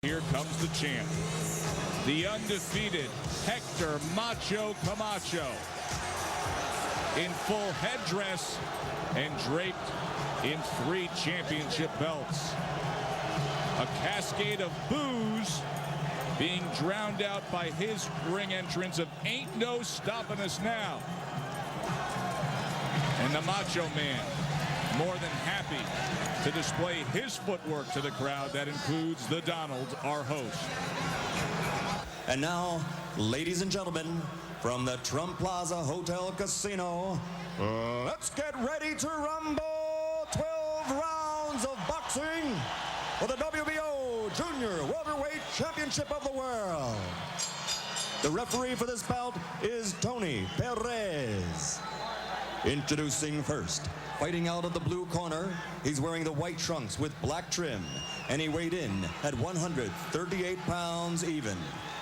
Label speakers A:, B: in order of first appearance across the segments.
A: Here comes the champ, the undefeated Hector Macho Camacho, in full headdress and draped in 3 championship belts. A cascade of boos being drowned out by his ring entrance of "Ain't No Stopping Us Now." And the Macho Man, more than happy to display his footwork to the crowd. That includes the Donald, our host.
B: And now, ladies and gentlemen, from the Trump Plaza Hotel Casino, let's get ready to rumble. 12 rounds of boxing for the WBO Junior Welterweight Championship of the World. The referee for this bout is Tony Perez. Introducing first, fighting out of the blue corner, he's wearing the white trunks with black trim, and he weighed in at 138 pounds even.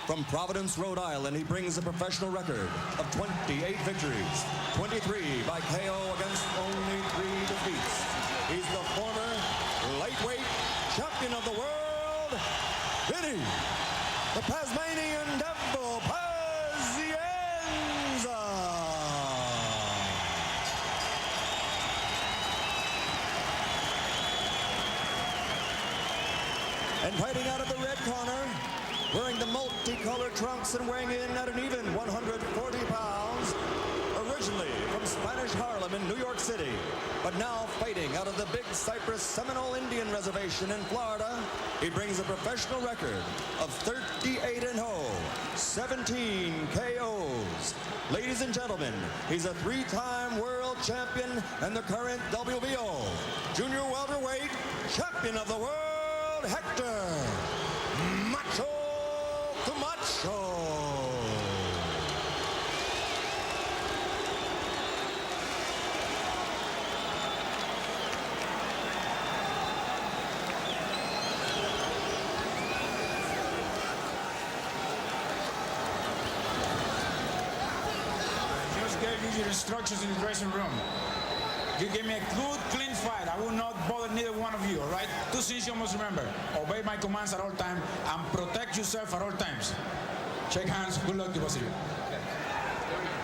B: From Providence, Rhode Island, he brings a professional record of 28 victories, 23 by KO against only 3 defeats. He's the former lightweight champion of the world, Vinny, the Tasmanian Devil, Pazienza. And fighting out of the red corner, wearing the multicolored trunks and weighing in at an even 140 pounds, originally from Spanish Harlem in New York City, but now fighting out of the Big Cypress Seminole Indian Reservation in Florida, he brings a professional record of 38-0, 17 KOs. Ladies and gentlemen, he's a 3-time world champion and the current WBO Junior Welterweight Champion of the World, Hector Macho Camacho.
C: Just gave you your instructions in the dressing room. You give me a good, clean fight. I will not bother neither one of you, all right? 2 things you must remember. Obey my commands at all times and protect yourself at all times. Shake hands. Good luck to both of you.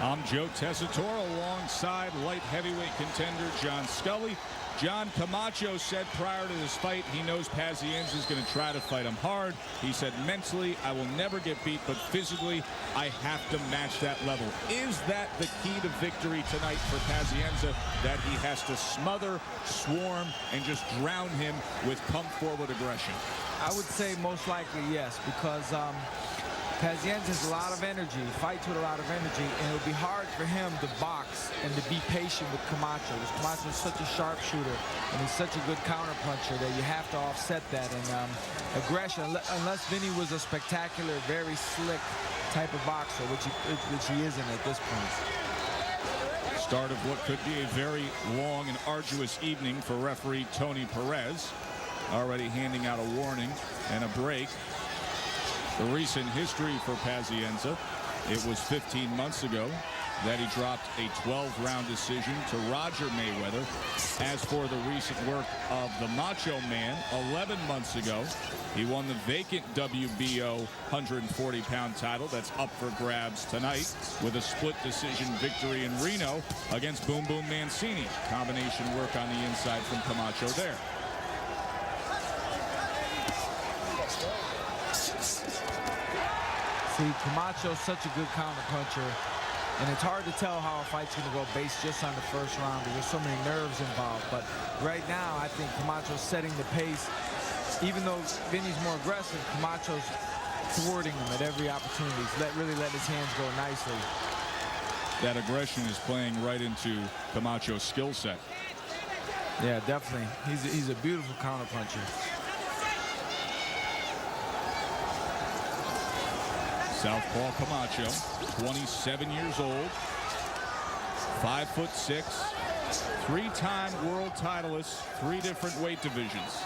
A: I'm Joe Tessitore alongside light heavyweight contender John Scully. John, Camacho said prior to this fight he knows Pazienza is going to try to fight him hard. He said mentally, I will never get beat, but physically, I have to match that level. Is that the key to victory tonight for Pazienza, that he has to smother, swarm, and just drown him with come-forward aggression?
D: I would say most likely yes, because Pazienza has a lot of energy, fights with a lot of energy, and it would be hard for him to box and to be patient with Camacho. Because Camacho is such a sharpshooter, and he's such a good counterpuncher that you have to offset that. And aggression, unless Vinny was a spectacular, very slick type of boxer, which he isn't at this point.
A: Start of what could be a very long and arduous evening for referee Tony Perez, already handing out a warning and a break. The recent history for Pazienza, it was 15 months ago that he dropped a 12-round decision to Roger Mayweather. As for the recent work of the Macho Man, 11 months ago, he won the vacant WBO 140-pound title that's up for grabs tonight with a split decision victory in Reno against Boom Boom Mancini. Combination work on the inside from Camacho there.
D: See, Camacho's such a good counterpuncher, and it's hard to tell how a fight's going to go based just on the first round. There's so many nerves involved, but right now I think Camacho's setting the pace. Even though Vinny's more aggressive, Camacho's thwarting him at every opportunity. He's really let his hands go nicely.
A: That aggression is playing right into Camacho's skill set.
D: Yeah, definitely. He's a beautiful counterpuncher.
A: Southpaw Camacho, 27 years old, 5'6", 3-time world titleist, 3 different weight divisions.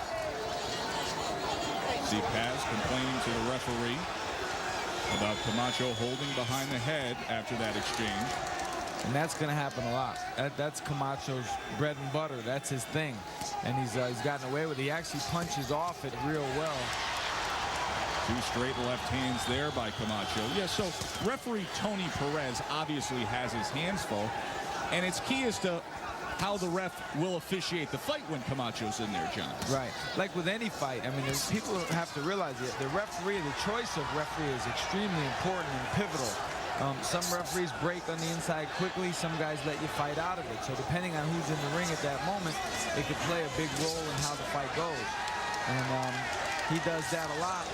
A: See Paz complaining to the referee about Camacho holding behind the head after that exchange.
D: And that's going to happen a lot. That's Camacho's bread and butter. That's his thing. And he's gotten away with it. He actually punches off it real well.
A: Two straight left hands there by Camacho. Yeah, so referee Tony Perez obviously has his hands full, and it's key as to how the ref will officiate the fight when Camacho's in there, John.
D: Right. Like with any fight, I mean, people have to realize it. The referee, the choice of referee is extremely important and pivotal. Some referees break on the inside quickly. Some guys let you fight out of it. So depending on who's in the ring at that moment, it could play a big role in how the fight goes. And he does that a lot.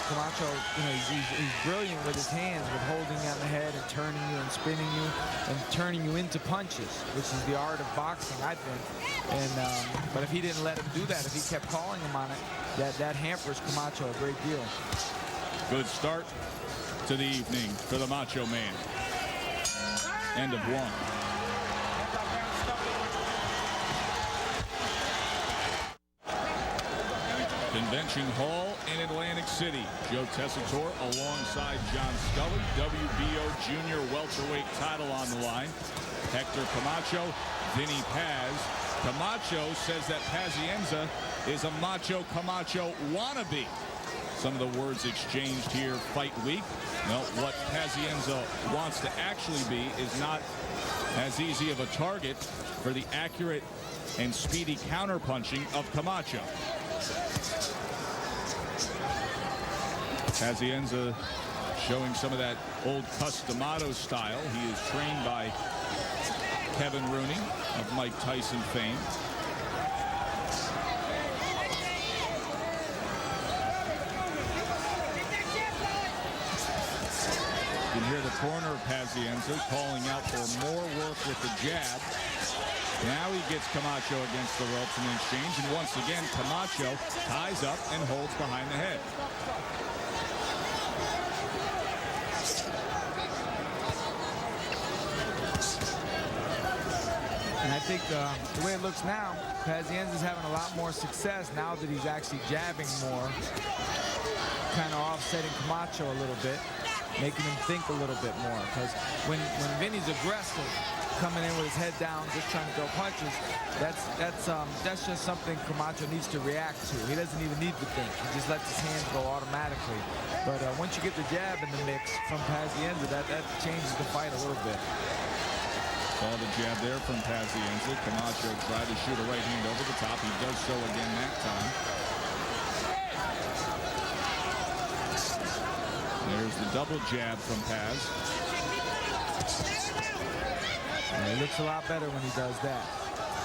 D: Camacho, you know, he's brilliant with his hands, with holding on the head and turning you and spinning you and turning you into punches, which is the art of boxing, I think. And but if he didn't let him do that, if he kept calling him on it, that hampers Camacho a great deal.
A: Good start to the evening for the Macho Man. End of one. Convention Hall in Atlantic City. Joe Tessitore alongside John Scully. WBO Junior welterweight title on the line. Hector Camacho, Vinny Paz. Camacho says that Pazienza is a Macho Camacho wannabe. Some of the words exchanged here fight week. Well, what Pazienza wants to actually be is not as easy of a target for the accurate and speedy counterpunching of Camacho. Pazienza showing some of that old Customato style. He is trained by Kevin Rooney of Mike Tyson fame. You can hear the corner of Pazienza calling out for more work with the jab. Now he gets Camacho against the ropes in the exchange, and once again Camacho ties up and holds behind the head.
D: And I think the way it looks now, Pazienza's having a lot more success now that he's actually jabbing more, kind of offsetting Camacho a little bit, making him think a little bit more. Because when Vinny's aggressive, coming in with his head down, just trying to throw punches, that's just something Camacho needs to react to. He doesn't even need to think. He just lets his hands go automatically. But once you get the jab in the mix from Pazienza, that changes the fight a little bit.
A: Saw the jab there from Pazienza. Camacho tried to shoot a right hand over the top. He does so again that time. There's the double jab from Paz.
D: It looks a lot better when he does that.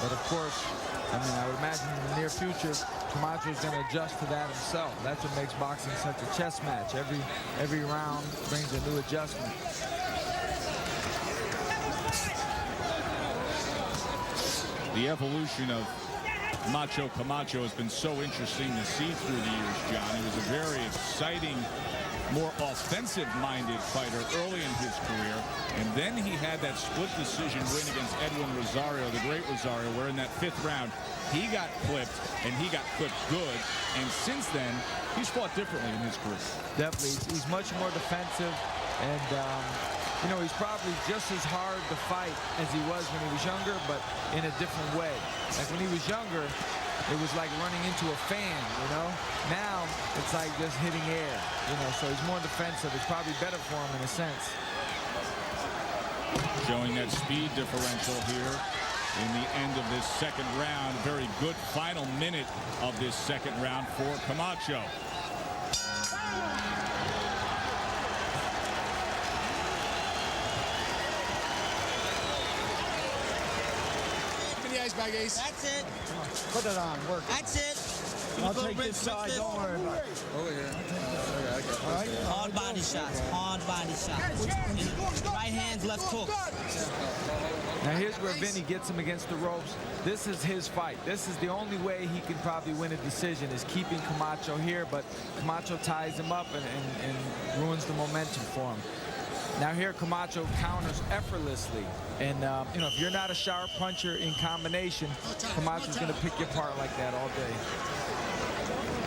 D: But of course, I mean, I would imagine in the near future, Camacho is going to adjust to that himself. That's what makes boxing such a chess match. Every round brings a new adjustment.
A: The evolution of Macho Camacho has been so interesting to see through the years, John. He was a very exciting, more offensive-minded fighter early in his career, and then he had that split decision win against Edwin Rosario, the great Rosario, where in that 5th round he got clipped, and he got clipped good, and since then he's fought differently in his career.
D: Definitely, he's much more defensive, and you know, he's probably just as hard to fight as he was when he was younger, but in a different way. Like when he was younger, it was like running into a fan, you know? Now, it's like just hitting air, you know, so he's more defensive. It's probably better for him in a sense.
A: Showing that speed differential here in the end of this 2nd round. Very good final minute of this 2nd round for Camacho.
E: Bag Ace.
F: That's it.
E: Put it on. Work.
F: That's it.
E: I'll take this side. Don't worry about it.
F: Over here.
E: All right.
F: Hard body shots. Hard body shots. Right hands, left hooks.
D: Now here's where Vinny gets him against the ropes. This is his fight. This is the only way he can probably win a decision, is keeping Camacho here, but Camacho ties him up and ruins the momentum for him. Now here Camacho counters effortlessly, and you know, if you're not a sharp puncher in combination, Camacho's going to pick you apart like that all day.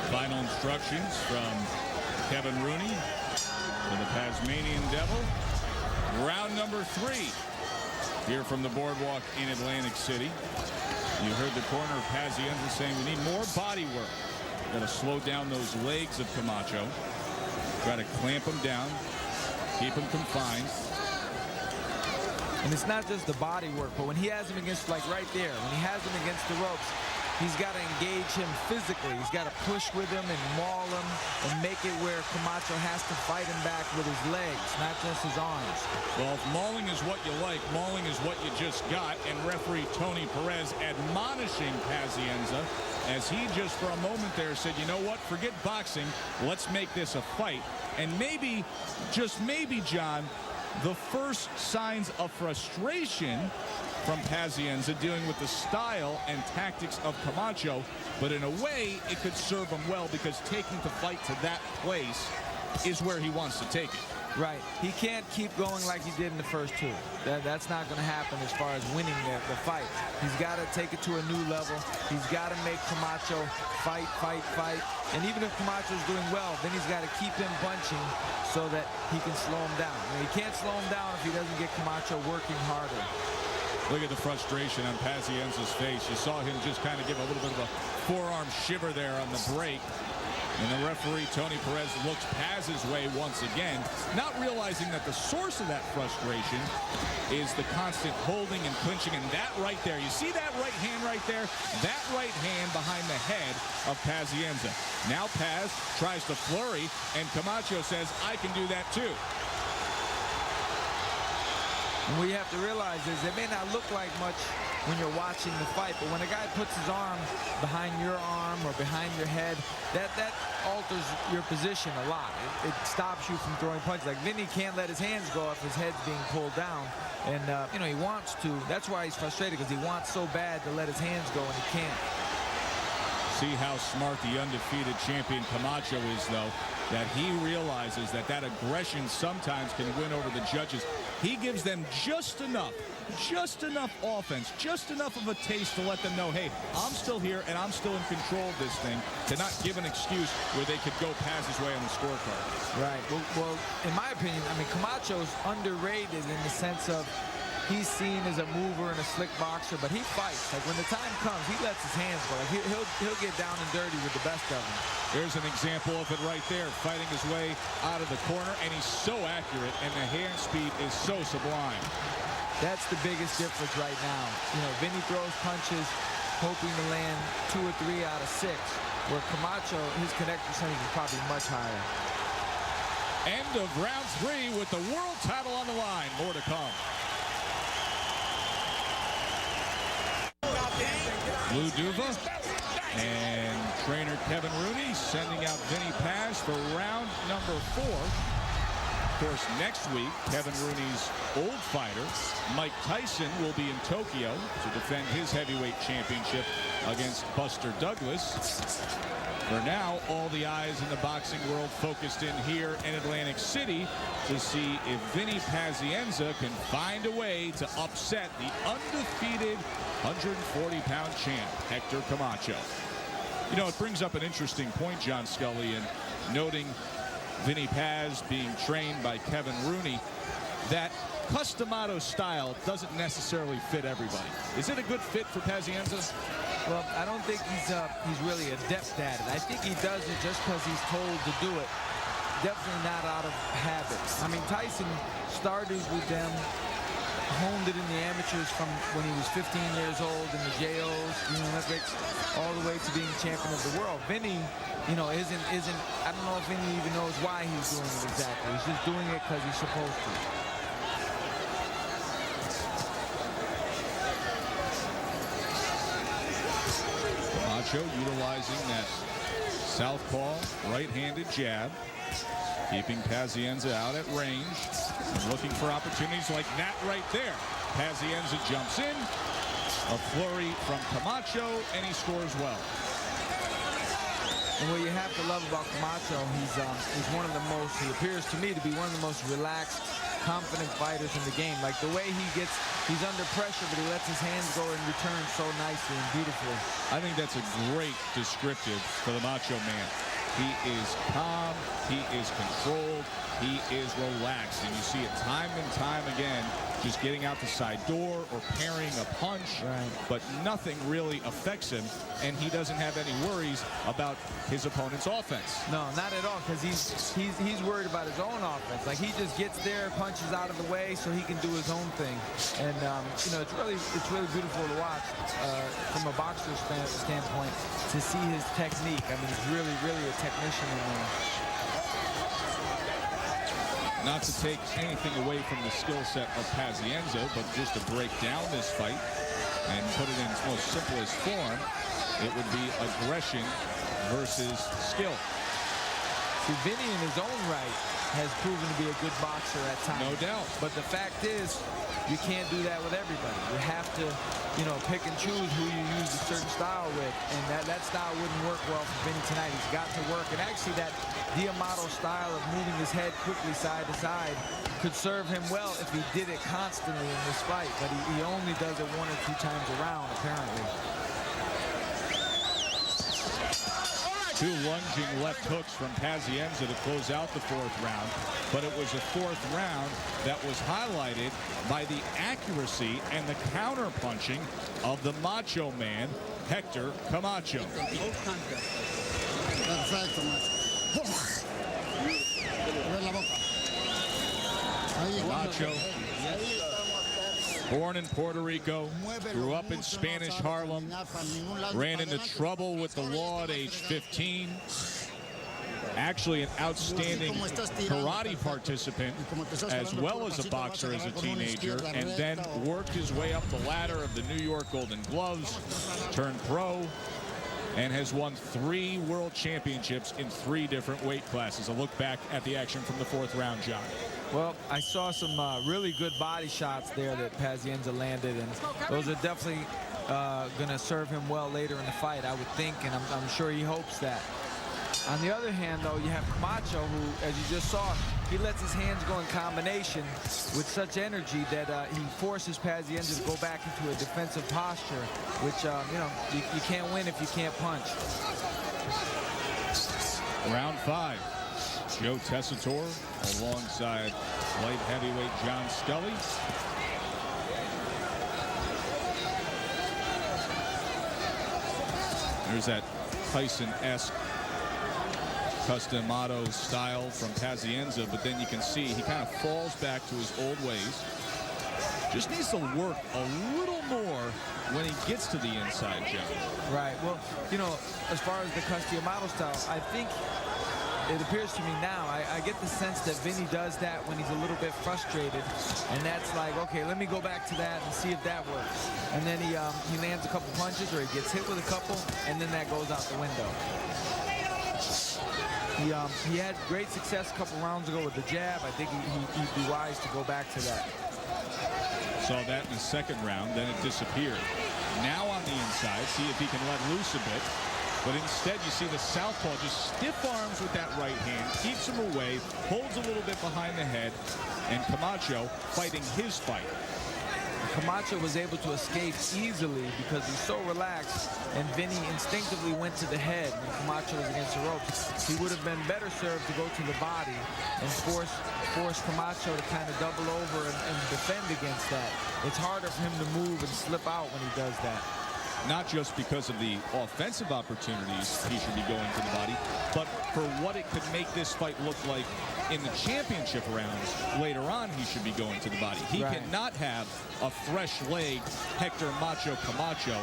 A: Final instructions from Kevin Rooney to the Tasmanian Devil. Round number 3 here from the boardwalk in Atlantic City. You heard the corner of Pazienza saying we need more body work. Got to slow down those legs of Camacho. Try to clamp him down, keep him confined.
D: And it's not just the body work, but when he has him against, like right there, when he has him against the ropes, he's got to engage him physically. He's got to push with him and maul him and make it where Camacho has to fight him back with his legs, not just his arms.
A: Well, if mauling is what you like, mauling is what you just got. And referee Tony Perez admonishing Pazienza as he just for a moment there said, you know what, forget boxing, let's make this a fight. And maybe, just maybe, John, the first signs of frustration from Pazienza dealing with the style and tactics of Camacho, but in a way it could serve him well because taking the fight to that place is where he wants to take it.
D: Right. He can't keep going like he did in the first two. That's not going to happen as far as winning the fight. He's got to take it to a new level. He's got to make Camacho fight. And even if Camacho's doing well, then he's got to keep him punching so that he can slow him down. He can't slow him down if he doesn't get Camacho working harder.
A: Look at the frustration on Pazienza's face. You saw him just kind of give a little bit of a forearm shiver there on the break. And the referee, Tony Perez, looks Paz's way once again, not realizing that the source of that frustration is the constant holding and clinching. And that right there, you see that right hand right there? That right hand behind the head of Pazienza. Now Paz tries to flurry, and Camacho says, I can do that too.
D: And what you have to realize is it may not look like much when you're watching the fight, but when a guy puts his arm behind your arm or behind your head, that alters your position a lot. It stops you from throwing punches. Like Vinny can't let his hands go if his head's being pulled down. And, you know, he wants to. That's why he's frustrated, because he wants so bad to let his hands go, and he can't.
A: See how smart the undefeated champion Camacho is, though, that he realizes that aggression sometimes can win over the judges. He gives them just enough offense, just enough of a taste to let them know, hey, I'm still here and I'm still in control of this thing, to not give an excuse where they could go Paz's way on the scorecard.
D: Right. Well, in my opinion, I mean, Camacho's underrated in the sense of he's seen as a mover and a slick boxer, but he fights. Like when the time comes, he lets his hands go. Like he'll get down and dirty with the best of them.
A: There's an example of it right there, fighting his way out of the corner, and he's so accurate, and the hand speed is so sublime.
D: That's the biggest difference right now. You know, Vinny throws punches, hoping to land 2 or 3 out of 6, where Camacho, his connect percentage is probably much higher.
A: End of round 3 with the world title on the line. More to come. Lou Duva and trainer Kevin Rooney sending out Vinny Paz for round number 4. Of course, next week, Kevin Rooney's old fighter, Mike Tyson, will be in Tokyo to defend his heavyweight championship against Buster Douglas. For now, all the eyes in the boxing world focused in here in Atlantic City to see if Vinny Pazienza can find a way to upset the undefeated 140-pound champ, Hector Camacho. You know, it brings up an interesting point, John Scully, in noting Vinny Paz being trained by Kevin Rooney, that Customado style doesn't necessarily fit everybody. Is it a good fit for Pazienza?
D: Well, I don't think he's really adept at it. I think he does it just because he's told to do it. Definitely not out of habit. I mean, Tyson started with them, honed it in the amateurs from when he was 15 years old in the JOs, the Olympics, all the way to being champion of the world. Vinny, you know, isn't. I don't know if Vinny even knows why he's doing it exactly. He's just doing it because he's supposed to.
A: Camacho utilizing that southpaw right-handed jab, keeping Pazienza out at range, looking for opportunities like that right there. Pazienza jumps in, a flurry from Camacho, and he scores well.
D: And what you have to love about Camacho, he's one of the most, he appears to me to be one of the most relaxed, confident fighters in the game. Like the way he's under pressure, but he lets his hands go and return so nicely and beautifully.
A: I think that's a great descriptive for the Macho Man. He is calm. He is controlled. He is relaxed. And you see it time and time again, just getting out the side door or parrying a punch.
D: Right.
A: But nothing really affects him, and he doesn't have any worries about his opponent's offense.
D: No, not at all, because he's worried about his own offense. Like, he just gets there, punches out of the way so he can do his own thing. And you know, it's really beautiful to watch from a boxer's standpoint to see his technique. I mean, he's really a technician in there.
A: Not to take anything away from the skill set of Pazienza, but just to break down this fight and put it in its most simplest form, it would be aggression versus skill.
D: See, Vinny in his own right has proven to be a good boxer at times.
A: No doubt.
D: But the fact is, you can't do that with everybody. You have to, you know, pick and choose who you use a certain style with. And that style wouldn't work well for Vinny tonight. He's got to work. And actually, that D'Amato style of moving his head quickly side to side could serve him well if he did it constantly in this fight. But he only does it 1 or 2 times around, apparently.
A: 2 lunging left hooks from Pazienza to close out the 4th round. But it was a 4th round that was highlighted by the accuracy and the counter-punching of the Macho Man, Hector Camacho.
E: Perfecto,
A: Camacho, born in Puerto Rico, grew up in Spanish Harlem, ran into trouble with the law at age 15. Actually an outstanding karate participant as well as a boxer as a teenager, and then worked his way up the ladder of the New York Golden Gloves, turned pro, and has won 3 world championships in 3 different weight classes. A look back at the action from the 4th round, John.
D: Well, I saw some really good body shots there that Pazienza landed, and those are definitely going to serve him well later in the fight, I would think, and I'm sure he hopes that. On the other hand, though, you have Camacho, who, as you just saw, he lets his hands go in combination with such energy that he forces Pazienza to go back into a defensive posture, which, you know, you can't win if you can't punch.
A: Round 5. Joe Tessitore alongside light heavyweight John Scully. There's that Tyson-esque Customado style from Pazienza, but then you can see he kind of falls back to his old ways. Just needs to work a little more when he gets to the inside, John.
D: Right. Well, you know, as far as the Customado style, I think it appears to me now, I get the sense that Vinny does that when he's a little bit frustrated, and that's like, okay, let me go back to that and see if that works. And then he lands a couple punches, or he gets hit with a couple, and then that goes out the window. He had great success a couple rounds ago with the jab. I think he'd be wise to go back to that.
A: Saw that in the 2nd round, then it disappeared. Now on the inside, see if he can let loose a bit. But instead, you see the southpaw just stiff arms with that right hand, keeps him away, holds a little bit behind the head, and Camacho fighting his fight.
D: Camacho was able to escape easily because he's so relaxed, and Vinny instinctively went to the head when Camacho was against the ropes. He would have been better served to go to the body and force Camacho to kind of double over and defend against that. It's harder for him to move and slip out when he does that.
A: Not just because of the offensive opportunities he should be going to the body, but for what it could make this fight look like in the championship rounds. Later on, he should be going to the body. He cannot have a fresh-legged Hector Macho Camacho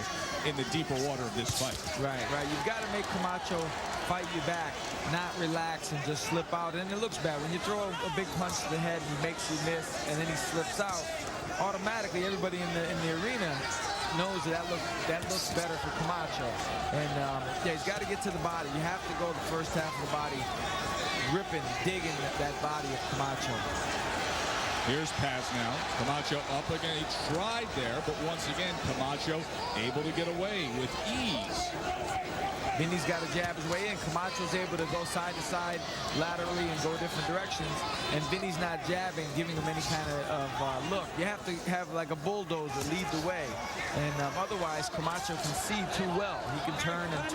A: in the deeper water of this fight.
D: Right. You've got to make Camacho fight you back, not relax and just slip out. And it looks bad. When you throw a big punch to the head and he makes you miss, and then he slips out, automatically everybody in the arena knows that looks better for Camacho. And yeah, he's got to get to the body. You have to go the first half of the body, ripping, digging that body of Camacho.
A: Here's Paz now. Camacho up again. He tried there, but once again, Camacho able to get away with ease.
D: Vinny's got to jab his way in. Camacho's able to go side to side laterally and go different directions. And Vinny's not jabbing, giving him any kind of look. You have to have like a bulldozer lead the way. And otherwise, Camacho can see too well. He can turn and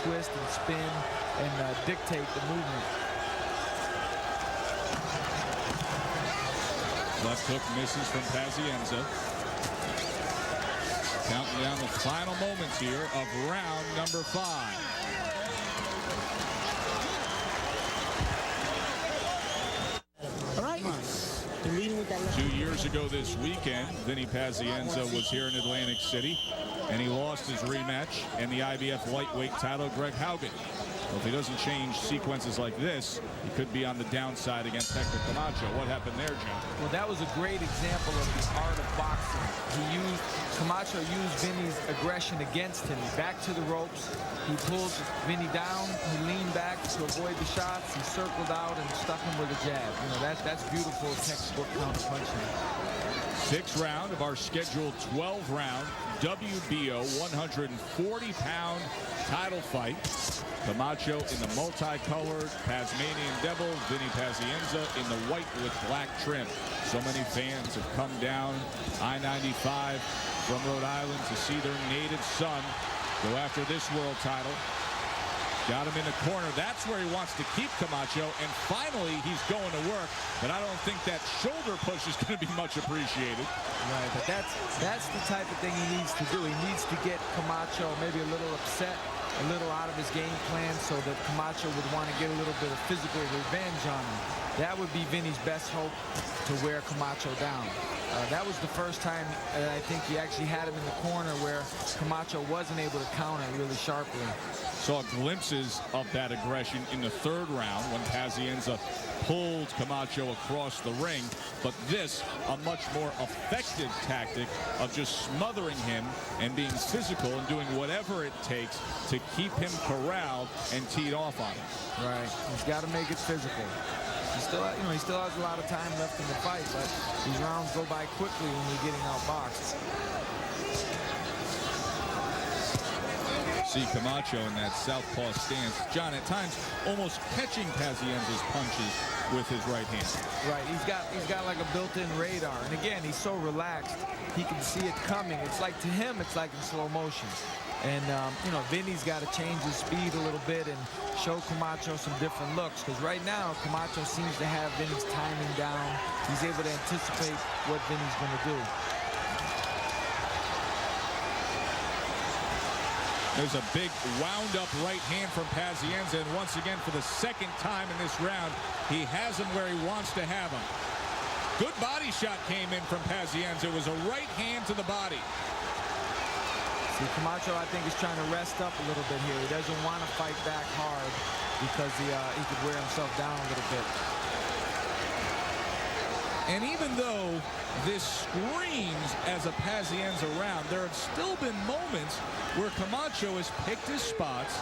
D: twist and spin and dictate the movement.
A: Left hook misses from Pazienza. Counting down the final moments here of round number 5.
F: All right.
A: 2 years ago this weekend, Vinny Pazienza was here in Atlantic City, and he lost his rematch and the IBF lightweight title, Greg Haugen. Well, if he doesn't change sequences like this, he could be on the downside against Hector Camacho. What happened there, John?
D: Well, that was a great example of the art of boxing. Camacho used Vinny's aggression against him. Back to the ropes. He pulled Vinny down. He leaned back to avoid the shots. He circled out and stuck him with a jab. You know, that's beautiful textbook counter punching.
A: 6th round of our scheduled 12-round WBO 140-pound title fight. Camacho in the multicolored Tasmanian Devil, Vinny Pazienza in the white with black trim. So many fans have come down I-95 from Rhode Island to see their native son go after this world title. Got him in the corner. That's where he wants to keep Camacho, and finally he's going to work, but I don't think that shoulder push is going to be much appreciated.
D: Right, but that's the type of thing he needs to do. He needs to get Camacho maybe a little upset, a little out of his game plan, so that Camacho would want to get a little bit of physical revenge on him. That would be Vinny's best hope to wear Camacho down. That was the first time I think he actually had him in the corner where Camacho wasn't able to counter really sharply.
A: Saw glimpses of that aggression in the 3rd round when Pazienza pulled Camacho across the ring, but this a much more effective tactic of just smothering him and being physical and doing whatever it takes to keep him corralled and teed off on him.
D: Right, he's got to make it physical. He still has a lot of time left in the fight, but these rounds go by quickly when you're getting outboxed.
A: See Camacho in that southpaw stance. John, at times almost catching Pazienza's punches with his right hand.
D: Right, he's got like a built-in radar, and again, he's so relaxed, he can see it coming. It's like, to him, it's like in slow motion. And, you know, Vinny's got to change his speed a little bit and show Camacho some different looks. Because right now, Camacho seems to have Vinny's timing down. He's able to anticipate what Vinny's going to do.
A: There's a big wound-up right hand from Pazienza. And once again, for the 2nd time in this round, he has him where he wants to have him. Good body shot came in from Pazienza. It was a right hand to the body.
D: See, Camacho, I think, is trying to rest up a little bit here. He doesn't want to fight back hard because he could wear himself down a little bit.
A: And even though this screams as a Pazienza round, there have still been moments where Camacho has picked his spots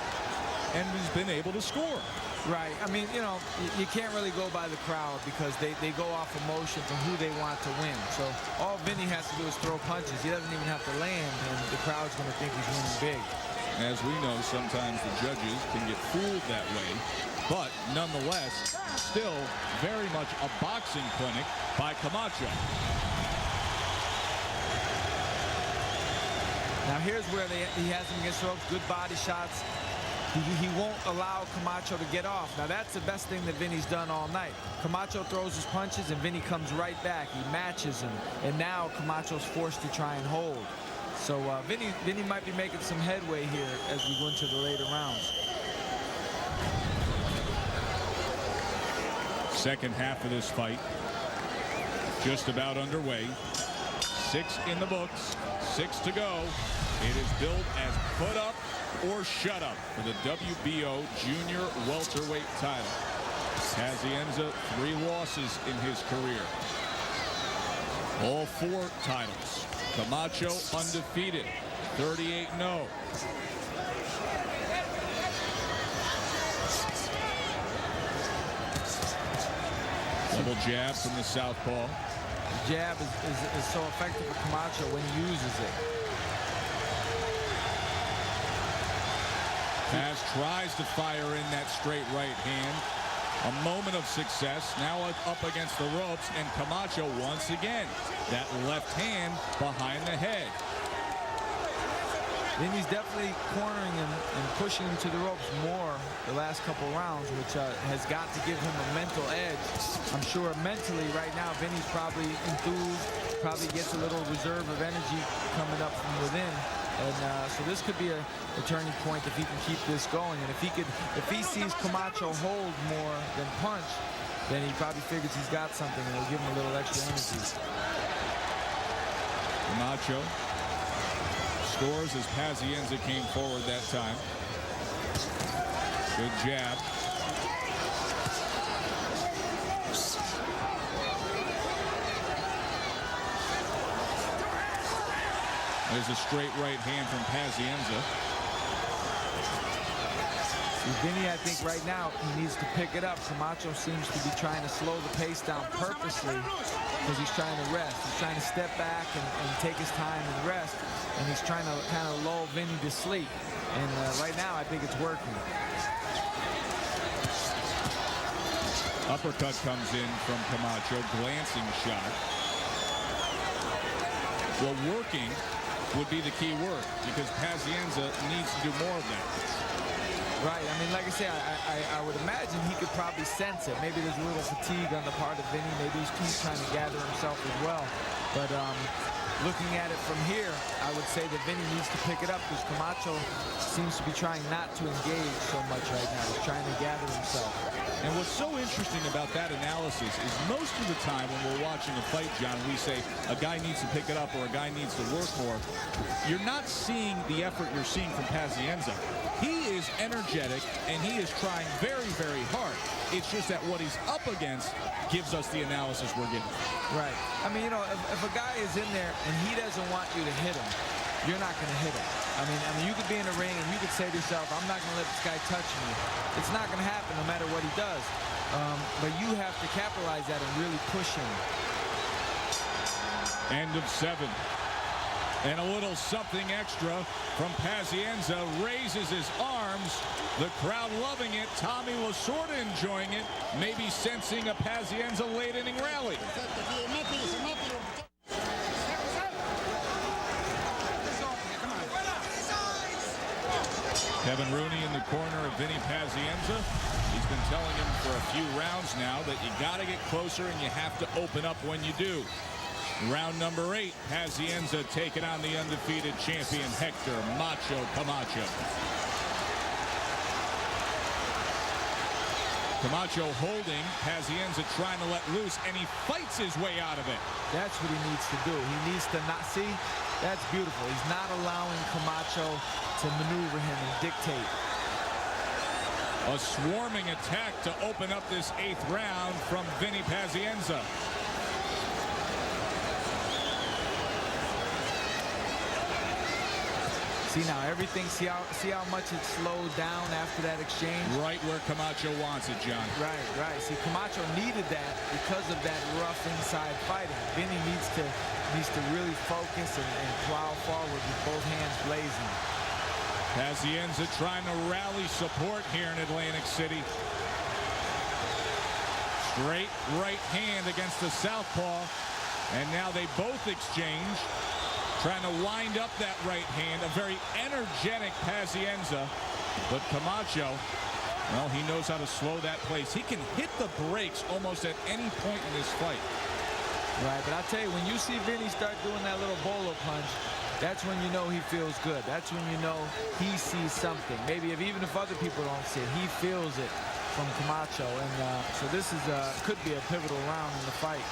A: and has been able to score.
D: Right. I mean, you know, you can't really go by the crowd because they go off emotions and who they want to win. So all Vinny has to do is throw punches. He doesn't even have to land, and the crowd's going to think he's winning big.
A: As we know, sometimes the judges can get fooled that way. But nonetheless, still very much a boxing clinic by Camacho.
D: Now here's where he has him against ropes. Good body shots. He won't allow Camacho to get off. Now that's the best thing that Vinny's done all night. Camacho throws his punches and Vinny comes right back. He matches him. And now Camacho's forced to try and hold. So Vinny might be making some headway here as we go into the later rounds.
A: 2nd half of this fight just about underway. 6 in the books, 6 to go. It is billed as put up or shut up for the WBO junior welterweight title. Pazienza, 3 losses in his career. All 4 titles. Camacho undefeated, 38-0. Double jab from the southpaw.
D: The jab is so effective for Camacho when he uses it.
A: Paz tries to fire in that straight right hand. A moment of success, now up against the ropes, and Camacho once again. That left hand behind the head.
D: Vinny's definitely cornering him and pushing him to the ropes more the last couple rounds, which has got to give him a mental edge. I'm sure mentally right now, Vinny's probably enthused, probably gets a little reserve of energy coming up from within. And so this could be a turning point if he can keep this going. And if he sees Camacho hold more than punch, then he probably figures he's got something and it'll give him a little extra energy.
A: Camacho scores as Pazienza came forward that time. Good jab. There's a straight right hand from Pazienza.
D: Vinny, I think right now he needs to pick it up. Camacho seems to be trying to slow the pace down purposely because he's trying to rest. He's trying to step back and take his time and rest. And he's trying to kind of lull Vinny to sleep. And right now, I think it's working.
A: Uppercut comes in from Camacho, glancing shot. Well, working would be the key word because Pazienza needs to do more of that.
D: Right. I mean, like I say, I would imagine he could probably sense it. Maybe there's a little fatigue on the part of Vinny. Maybe he's trying to gather himself as well. But looking at it from here, I would say that Vinny needs to pick it up because Camacho seems to be trying not to engage so much right now. He's trying to gather himself.
A: And what's so interesting about that analysis is most of the time when we're watching a fight, John, we say a guy needs to pick it up or a guy needs to work more. You're not seeing the effort you're seeing from Pazienza. He is energetic and he is trying very, very hard. It's just that what he's up against gives us the analysis we're getting.
D: Right. I mean, you know, if a guy is in there and he doesn't want you to hit him, you're not going to hit him. I mean, you could be in a ring and you could say to yourself, I'm not going to let this guy touch me. It's not going to happen no matter what he does. But you have to capitalize that and really push him.
A: End of 7. And a little something extra from Pazienza. Raises his arms. The crowd loving it. Tommy was sort of enjoying it. Maybe sensing a Pazienza late inning rally. Kevin Rooney in the corner of Vinny Pazienza. He's been telling him for a few rounds now that you got to get closer and you have to open up when you do. Round number 8, Pazienza taking on the undefeated champion Hector Macho Camacho. Camacho holding, Pazienza trying to let loose, and he fights his way out of it.
D: That's what he needs to do. He needs to not see. That's beautiful. He's not allowing Camacho to maneuver him and dictate.
A: A swarming attack to open up this 8th round from Vinny Pazienza.
D: See now, everything, see how much it slowed down after that exchange?
A: Right where Camacho wants it, John.
D: Right, right. See, Camacho needed that because of that rough inside fighting. Vinny needs to really focus and plow forward with both hands blazing.
A: Pazienza trying to rally support here in Atlantic City. Straight right hand against the southpaw. And now they both exchange. Trying to wind up that right hand. A very energetic Pazienza. But Camacho, well, he knows how to slow that pace. He can hit the brakes almost at any point in this fight.
D: Right, but I tell you, when you see Vinny start doing that little bolo punch, that's when you know he feels good. That's when you know he sees something. Maybe even if other people don't see it, he feels it from Camacho. And so this is could be a pivotal round in the fight.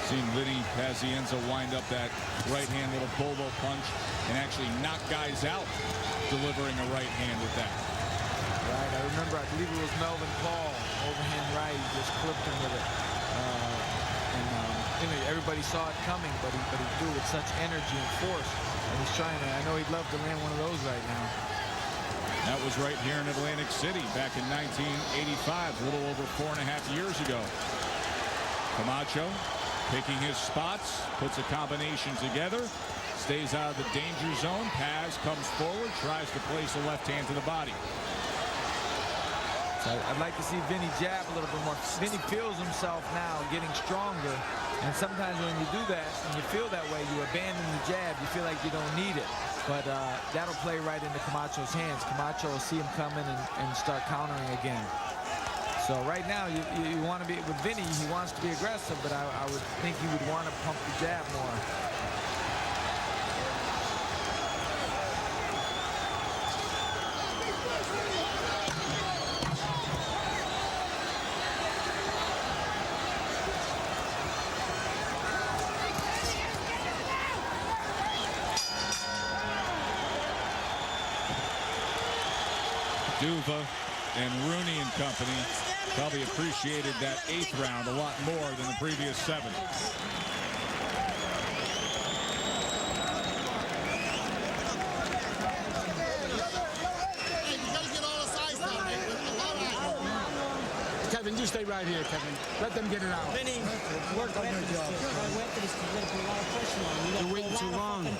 A: Seen Vinny Pazienza wind up that right hand little bolo punch and actually knock guys out delivering a right hand with that.
D: Right, I remember, I believe it was Melvin Paul, overhand right, he just clipped him with it. You know, everybody saw it coming, but he threw with such energy and force. And he's trying to, I know he'd love to land one of those right now.
A: That was right here in Atlantic City back in 1985, a little over 4.5 years ago. Camacho picking his spots, puts a combination together, stays out of the danger zone. Paz comes forward, tries to place a left hand to the body.
D: I'd like to see Vinny jab a little bit more. Vinny feels himself now getting stronger, and sometimes when you do that and you feel that way, you abandon the jab. You feel like you don't need it, but that'll play right into Camacho's hands. Camacho will see him coming and start countering again. So right now you want to be with Vinny. He wants to be aggressive, but I would think he would want to pump the jab more.
A: Duva and Rooney and company probably appreciated that 8th round a lot more than the previous 7.
E: Kevin, you stay right here, Kevin. Let them get it out.
F: Vinny,
E: Work on your job. You're waiting too long. Your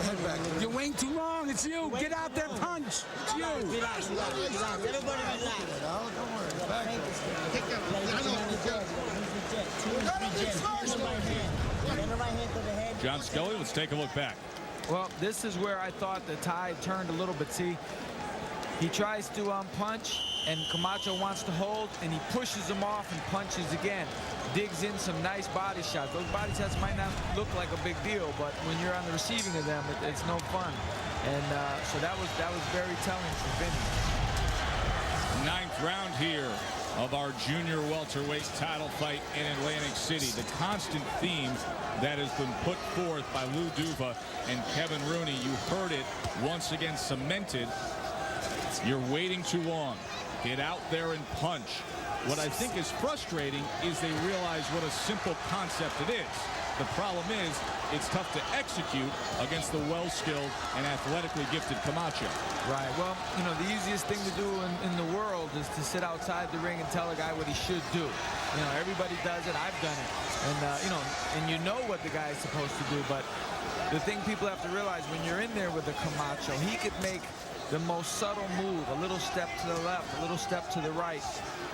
E: head back. You're waiting too long. It's you. Get out there, punch. It's you.
F: Relax. Everybody relax.
E: Don't worry.
A: John Scully, let's take a look back.
D: Well, this is where I thought the tide turned a little bit. See, he tries to punch, and Camacho wants to hold, and he pushes him off and punches again. Digs in some nice body shots. Those body shots might not look like a big deal, but when you're on the receiving of them, it's no fun. And so that was very telling for Vinny.
A: 9th round here of our junior welterweight title fight in Atlantic City. The constant theme that has been put forth by Lou Duva and Kevin Rooney. You heard it once again cemented. You're waiting too long. Get out there and punch. What I think is frustrating is they realize what a simple concept it is. The problem is it's tough to execute against the well-skilled and athletically gifted Camacho.
D: Right. Well, you know, the easiest thing to do in the world is to sit outside the ring and tell a guy what he should do. You know, everybody does it. I've done it. And, you know what the guy is supposed to do. But the thing people have to realize, when you're in there with the Camacho, he could make the most subtle move, a little step to the left, a little step to the right,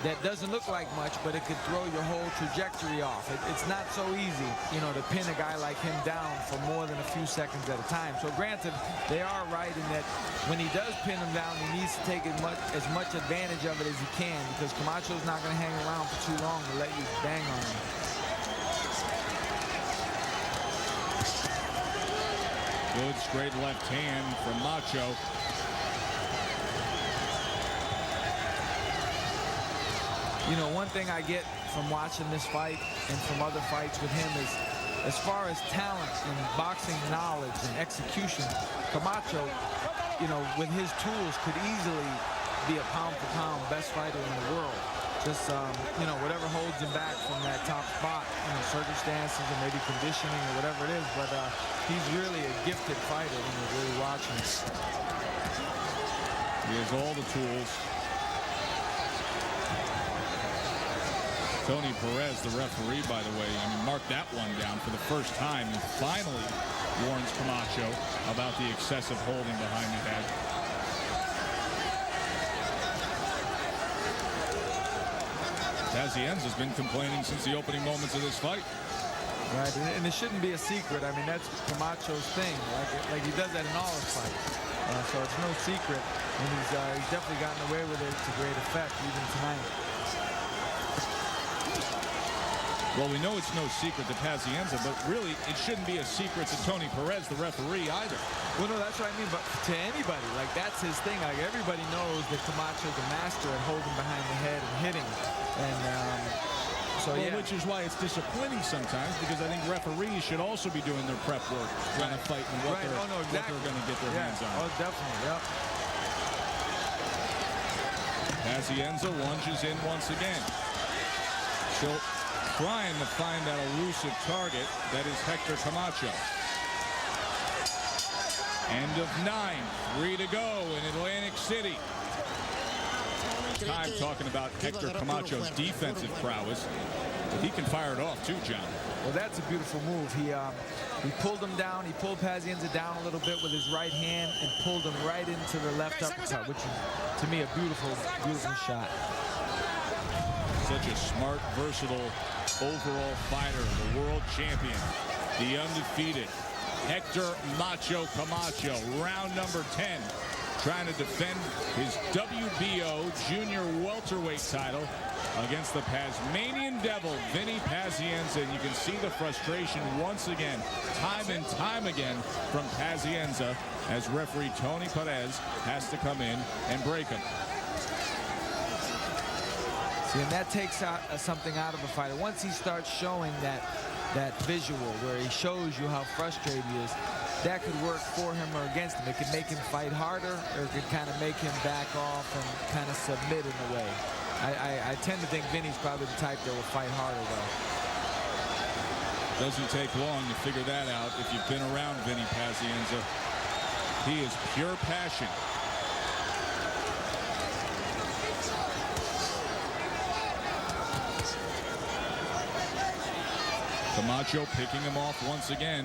D: that doesn't look like much, but it could throw your whole trajectory off. It's not so easy, you know, to pin a guy like him down for more than a few seconds at a time. So granted, they are right in that when he does pin him down, he needs to take as much advantage of it as he can, because Camacho's not going to hang around for too long to let you bang on him.
A: Good straight left hand from Macho.
D: You know, one thing I get from watching this fight and from other fights with him is, as far as talent and boxing knowledge and execution, Camacho, you know, with his tools could easily be a pound-for-pound best fighter in the world. Just, you know, whatever holds him back from that top spot, you know, circumstances or maybe conditioning or whatever it is, but he's really a gifted fighter when you're really watching.
A: He has all the tools. Tony Perez, the referee, by the way, marked that one down for the first time. He finally warns Camacho about the excessive holding behind the head. Pazienza has been complaining since the opening moments of this fight.
D: Right, and it shouldn't be a secret. I mean, that's Camacho's thing. Like he does that in all his fights. So it's no secret, and he's definitely gotten away with it to great effect, even tonight.
A: Well, we know it's no secret to Pazienza, but really it shouldn't be a secret to Tony Perez, the referee, either.
D: Well, no, that's what I mean, but to anybody, like, that's his thing. Like, everybody knows that Camacho's the master at holding behind the head and hitting. And so,
A: well,
D: yeah.
A: which is why it's disappointing sometimes, because I think referees should also be doing their prep work when a fight and what they're going to get their hands on.
D: Oh, definitely, yep.
A: Pazienza lunges in once again. Still trying to find that elusive target that is Hector Camacho. End of 9. 3 to go in Atlantic City. Time talking about Hector Camacho's defensive prowess. But he can fire it off too, John.
D: Well, that's a beautiful move. He pulled him down. He pulled Pazienza down a little bit with his right hand and pulled him right into the left uppercut, which is, to me, a beautiful, beautiful shot.
A: Such a smart, versatile overall fighter, the world champion, the undefeated Hector Macho Camacho, round number 10, trying to defend his WBO junior welterweight title against the Tasmanian Devil, Vinny Pazienza. And you can see the frustration once again, time and time again, from Pazienza as referee Tony Perez has to come in and break him.
D: See, and that takes out something out of a fighter. Once he starts showing that visual where he shows you how frustrated he is, that could work for him or against him. It could make him fight harder, or it could kind of make him back off and kind of submit in a way. I tend to think Vinny's probably the type that will fight harder, though.
A: Doesn't take long to figure that out if you've been around Vinny Pazienza. He is pure passion. Camacho picking him off once again.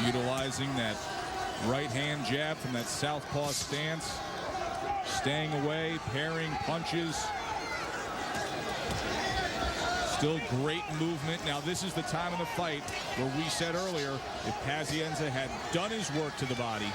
A: Utilizing that right hand jab from that southpaw stance. Staying away, parrying punches. Still great movement. Now this is the time of the fight where we said earlier, if Pazienza had done his work to the body,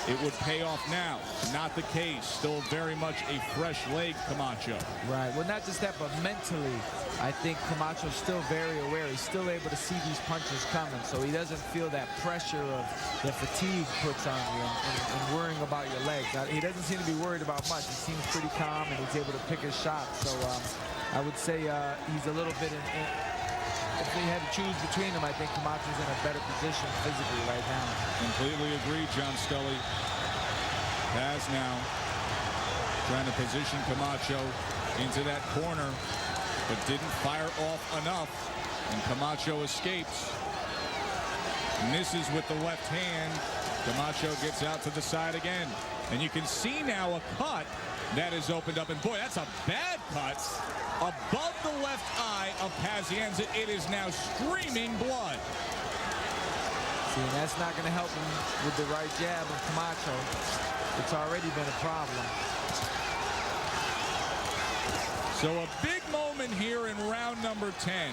A: it would pay off now. Not the case. Still very much a fresh leg, Camacho.
D: Right. Well, not just that, but mentally, I think Camacho's still very aware. He's still able to see these punches coming, so he doesn't feel that pressure of the fatigue puts on you and worrying about your legs. He doesn't seem to be worried about much. He seems pretty calm, and he's able to pick his shots. So I would say he's a little bit if they had to choose between them, I think Camacho's in a better position physically right now.
A: Completely agree, John Scully. Paz now trying to position Camacho into that corner, but didn't fire off enough, and Camacho escapes. Misses with the left hand. Camacho gets out to the side again, and you can see now a cut that is opened up, and boy, that's a bad cut. Above the left eye of Pazienza, it is now streaming blood.
D: See, and that's not going to help him with the right jab of Camacho. It's already been a problem.
A: So a big moment here in round number 10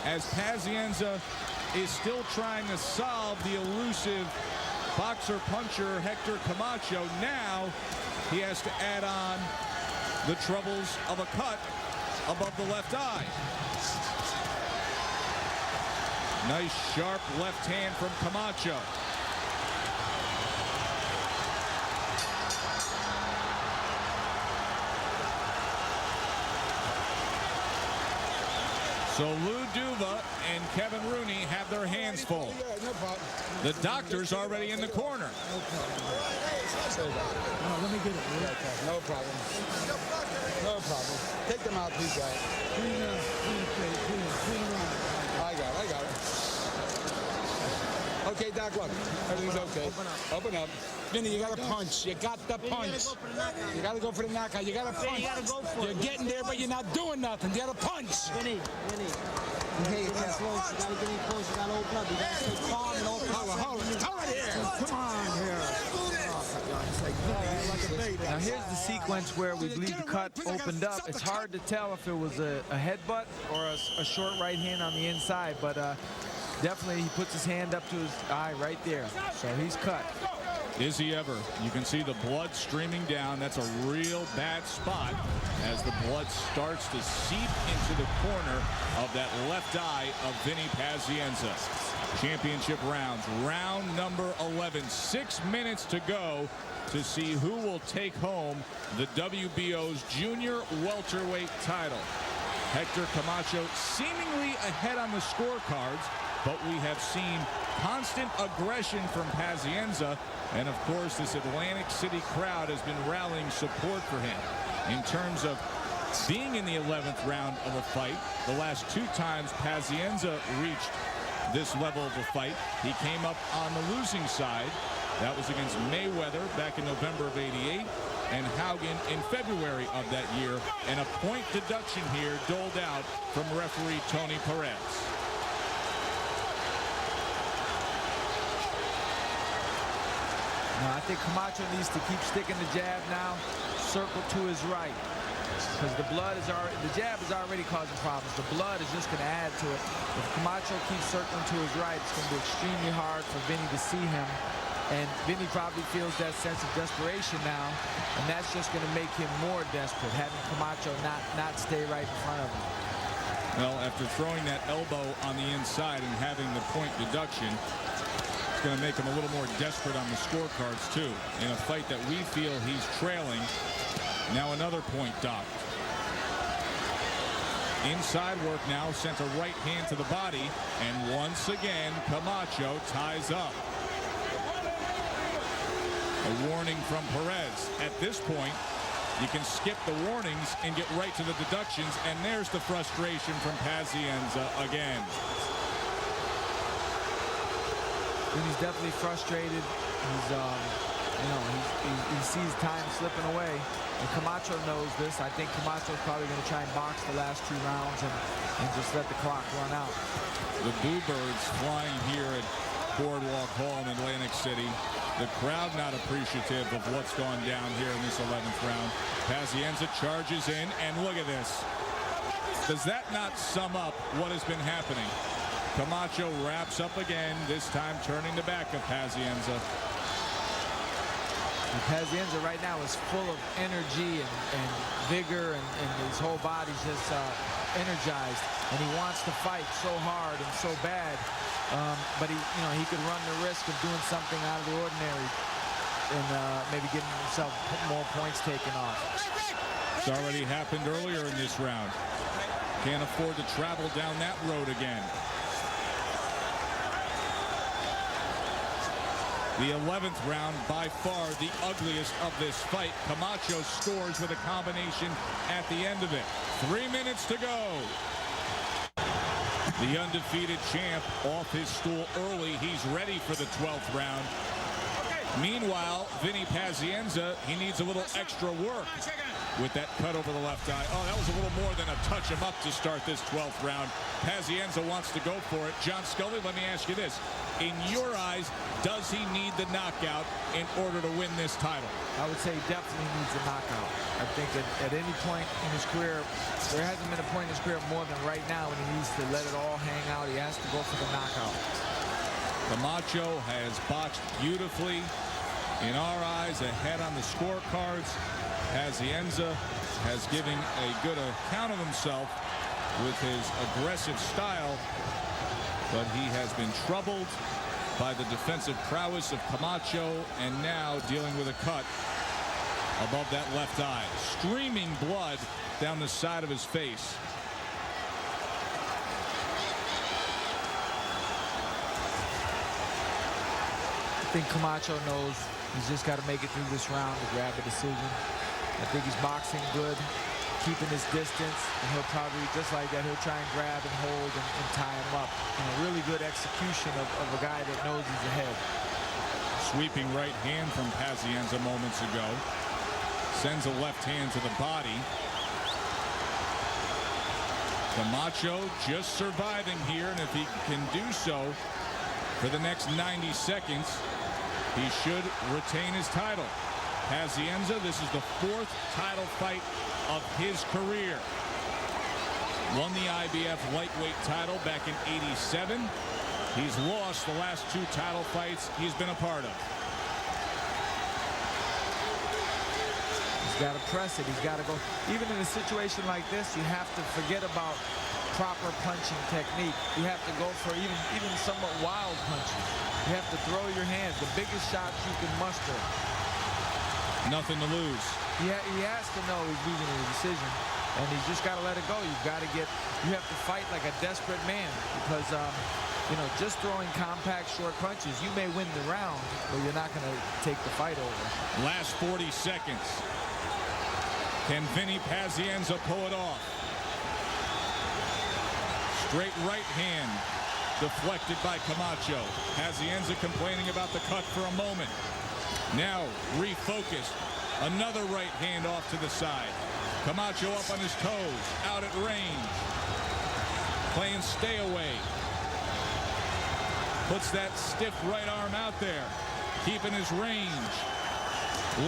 A: as Pazienza is still trying to solve the elusive boxer-puncher Hector Camacho. Now he has to add on the troubles of a cut above the left eye. Nice sharp left hand from Camacho. So Lou Duva and Kevin Rooney have their hands full. The doctor's already in the corner.
E: Let me get it. No problem. No problem. Take them out, please, guys. I got it. Okay, Doc, look. Everything's okay. Open up. Vinny, you got to punch. You got the punch. You got to go for the knockout. You got to punch.
F: You got to go for it.
E: You're getting there, but you're not doing nothing. You got to punch.
F: Vinny. Hey, you got close. You got to get in close. You got to open up. You got to stay calm and open up.
E: Hold it here.
F: Come on here.
D: Now here's the sequence where we believe the cut opened up. It's hard to tell if it was a headbutt or a short right hand on the inside, but definitely he puts his hand up to his eye right there. So he's cut.
A: Is he ever? You can see the blood streaming down. That's a real bad spot as the blood starts to seep into the corner of that left eye of Vinny Pazienza. Championship rounds, round number 11. 6 minutes to go to see who will take home the WBO's junior welterweight title. Hector Camacho seemingly ahead on the scorecards, but we have seen constant aggression from Pazienza, and of course this Atlantic City crowd has been rallying support for him. In terms of being in the 11th round of a fight, the last 2 times Pazienza reached this level of a fight. He came up on the losing side. That was against Mayweather back in November of '88 and Haugen in February of that year. And a point deduction here doled out from referee Tony Perez.
D: Now, I think Camacho needs to keep sticking the jab now, circle to his right. Because the jab is already causing problems. The blood is just going to add to it. If Camacho keeps circling to his right, it's going to be extremely hard for Vinny to see him. And Vinny probably feels that sense of desperation now, and that's just going to make him more desperate, having Camacho not stay right in front of him.
A: Well, after throwing that elbow on the inside and having the point deduction, it's going to make him a little more desperate on the scorecards, too. In a fight that we feel he's trailing, now another point docked. Inside work now, sent a right hand to the body, and once again, Camacho ties up. A warning from Perez. At this point, you can skip the warnings and get right to the deductions, and there's the frustration from Pazienza again.
D: He's definitely frustrated. He's, he sees time slipping away. And Camacho knows this. I think Camacho's probably going to try and box the last 2 rounds and just let the clock run out.
A: The Boo Birds flying here at Boardwalk Hall in Atlantic City. The crowd not appreciative of what's gone down here in this 11th round. Pazienza charges in, and look at this. Does that not sum up what has been happening? Camacho wraps up again, this time turning the back of Pazienza.
D: And Pazienza right now is full of energy and vigor, and his whole body's just energized, and he wants to fight so hard and so bad. But he could run the risk of doing something out of the ordinary and maybe getting himself more points taken off.
A: It's already happened earlier in this round. Can't afford to travel down that road again. The 11th round, by far the ugliest of this fight. Camacho scores with a combination at the end of it. 3 minutes to go. The undefeated champ off his stool early. He's ready for the 12th round. Meanwhile, Vinny Pazienza, he needs a little extra work with that cut over the left eye. Oh, that was a little more than a touch him up to start this 12th round. Pazienza wants to go for it. John Scully, let me ask you this. In your eyes, does he need the knockout in order to win this title?
D: I would say he definitely needs a knockout. I think at any point in his career, there hasn't been a point in his career more than right now when he needs to let it all hang out. He has to go for the knockout.
A: Camacho has boxed beautifully. In our eyes, ahead on the scorecards. Pazienza has given a good account of himself with his aggressive style, but he has been troubled by the defensive prowess of Camacho, and now dealing with a cut above that left eye. Streaming blood down the side of his face.
D: I think Camacho knows he's just got to make it through this round to grab a decision. I think he's boxing good, keeping his distance, and he'll probably, just like that, he'll try and grab and hold and tie him up. Really good execution of a guy that knows he's ahead.
A: Sweeping right hand from Pazienza moments ago. Sends a left hand to the body. Camacho just surviving here, and if he can do so for the next 90 seconds, he should retain his title. Pazienza, this is the 4th title fight of his career. Won the IBF lightweight title back in '87. He's lost the last 2 title fights he's been a part of.
D: He's got to press it. He's got to go. Even in a situation like this, you have to forget about proper punching technique. You have to go for even somewhat wild punches. You have to throw your hands. The biggest shots you can muster.
A: Nothing to lose.
D: Yeah, he has to know he's losing a decision, and he's just got to let it go. You have to fight like a desperate man, because just throwing compact short punches, you may win the round, but you're not going to take the fight over.
A: Last 40 seconds. Can Vinny Pazienza pull it off? Straight right hand Deflected by Camacho. Pazienza complaining about the cut for a moment. Now refocused. Another right hand off to the side. Camacho up on his toes. Out at range. Playing stay away. Puts that stiff right arm out there. Keeping his range.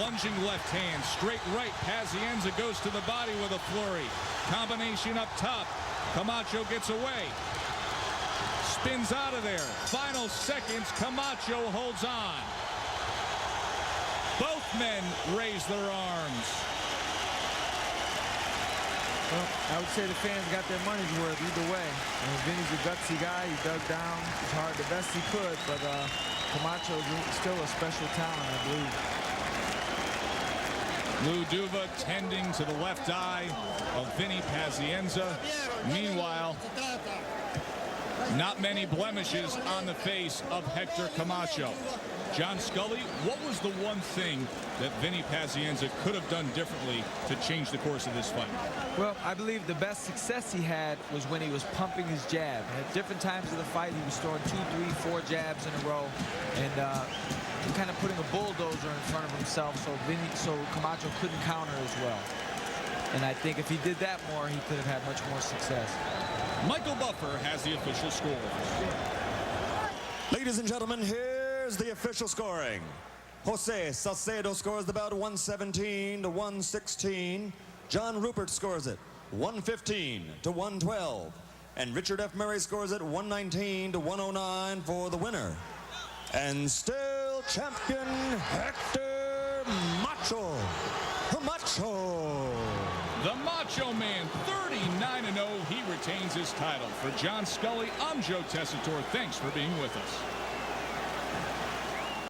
A: Lunging left hand. Straight right. Pazienza goes to the body with a flurry. Combination up top. Camacho gets away. Spins out of there. Final seconds. Camacho holds on. Both men raise their arms.
D: Well, I would say the fans got their money's worth either way. And Vinny's a gutsy guy. He dug down. It's hard the best he could, but Camacho is still a special talent, I believe.
A: Lou Duva tending to the left eye of Vinny Pazienza. Meanwhile, not many blemishes on the face of Hector Camacho. John Scully, what was the one thing that Vinny Pazienza could have done differently to change the course of this fight?
D: Well, I believe the best success he had was when he was pumping his jab. At different times of the fight, he was throwing 2, 3, 4 jabs in a row, and kind of putting a bulldozer in front of himself, so Camacho couldn't counter as well. And I think if he did that more, he could have had much more success.
A: Michael Buffer has the official score.
B: Ladies and gentlemen, here's the official scoring. Jose Salcedo scores the bout 117 to 116. John Rupert scores it 115 to 112. And Richard F. Murray scores it 119 to 109 for the winner. And still champion Hector Macho. Camacho.
A: The Macho Man, 39-0. He retains his title. For John Scully, I'm Joe Tessitore. Thanks for being with us.